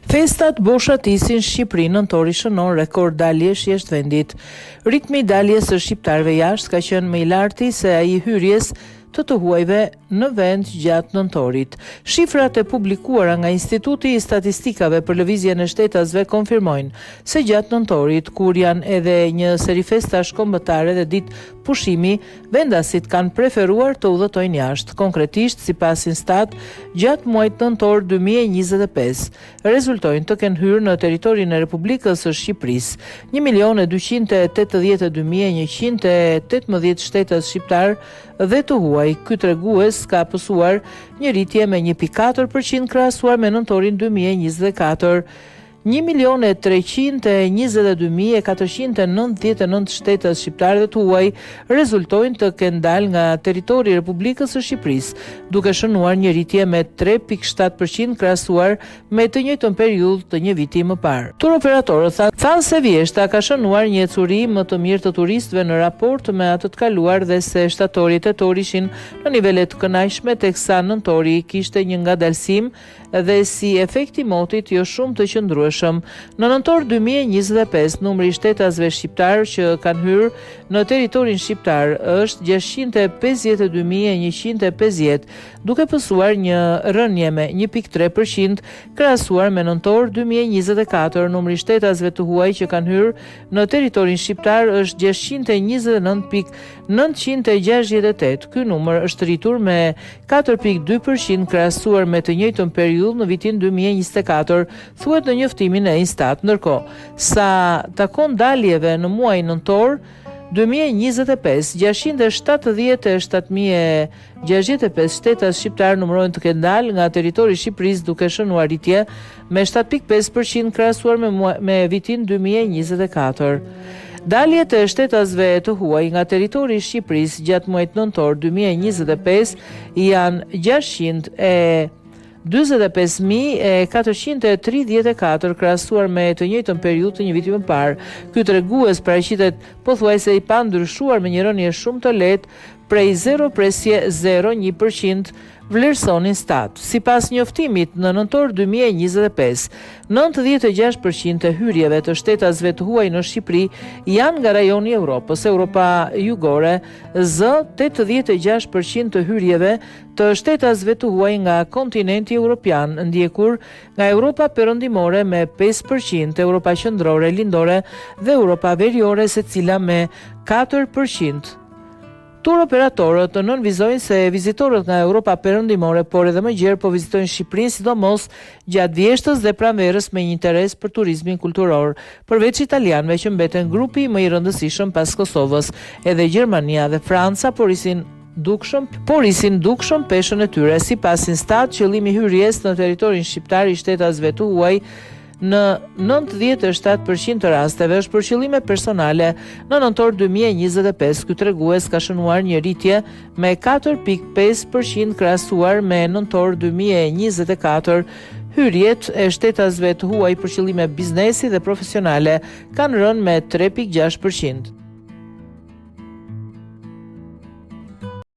Festat boshatisin Shqipëri nëntori shënon rekord daljesh jashtë vendit. Ritmi i daljes së shqiptarëve jashtë ka qenë më i larti se ai i hyrjes të huajve në vend gjatë nëntorit. Shifrat e publikuara nga Instituti i Statistikave për Lëvizjen e Shtetasve konfirmojnë se gjatë nëntorit, kur janë edhe një seri festash kombëtare dhe ditë pushimi, vendasit kanë preferuar të udhëtojnë jashtë. Konkretisht, sipas Instat, gjatë muajit nëntor 2025, rezultojnë të kenë hyrë në territorin e Republikës së Shqipërisë 1.282.118 shtetas shqiptar dhe të huaj. Ky tregues ka pësuar një rritje me 1.4% krahasuar me nëntorin 2024. 1.322.499 shtetas shqiptare dhe të huaj rezultojnë të kenë dalë nga territori i Republikës së Shqipërisë, duke shënuar një rritje me 3.7% krahasuar me të njëjtën periudhë të një viti më parë. Tur operatorët thanë se Vjeshta ka shënuar një ecuri më të mirë të turistëve në raport me atë të kaluar dhe se shtatori e tetori ishin në nivele të kënaqshme, teksa nëntori kishte një ngadalësim dhe si efekti motit jo shumë të qëndrueshëm. Në nëntor 2025, numri i shtetasve shqiptar që kanë hyrë në territorin shqiptar është 652.150, duke pësuar një rënje me 1.3% krahasuar me nëntor 2024. Numri i shtetasve të huaj që kanë hyrë në territorin shqiptar është 629.968. Ky numër është rritur me 4.2% krahasuar me të njëjtën periudhë në vitin 2024, thuhet në njoftimin e Instat. Ndërkohë, sa takon daljeve në muaj nëntor 2025, 677.665 shtetas shqiptar numërojnë të kenë dalë nga territori i Shqipërisë, duke shënuar rritje me 7.5% krahasuar me vitin 2024. Daljet e shtetasve të huaj nga territori i Shqipërisë gjatë muajit nëntor 2025 janë 625.434 krahasuar me të njëjtën periudhë të një viti më parë. Ky tregues paraqitet pothuajse i pandryshuar me një rënje shumë të lehtë prej 0.01%, vlerëson Instat. Sipas njoftimit, në nëntor 2025, 96% e hyrjeve të shtetasve të huaj në Shqipëri janë nga rajoni i Europës, Europa Jugore, 86% të hyrjeve të shtetasve të huaj nga kontinenti evropian, ndjekur nga Europa Perëndimore me 5%, Europa Qendrore, Lindore dhe Europa Veriore, secila me 4%. Tur operatorët të nënvizojnë se vizitorët nga Europa Perëndimore, por edhe më gjerë po vizitojnë Shqipërinë, sidomos gjatë vjeshtës dhe pranverës me një interes për turizmin kulturor. Përveç italianëve që mbeten grupi më i rëndësishëm pas Kosovës, edhe Gjermania dhe Franca porisin dukshëm peshën e tyre. Sipas Instat, qëllimi i hyrjes në territorin shqiptar i shtetasve të huaj në 97% të rasteve është për qëllime personale. Në nëntor 2025, ky tregues ka shënuar një rritje me 4.5% krahasuar me nëntor 2024. Hyrjet e shtetasve të huaj për qëllime biznesi dhe profesionale kanë rënë me 3.6%.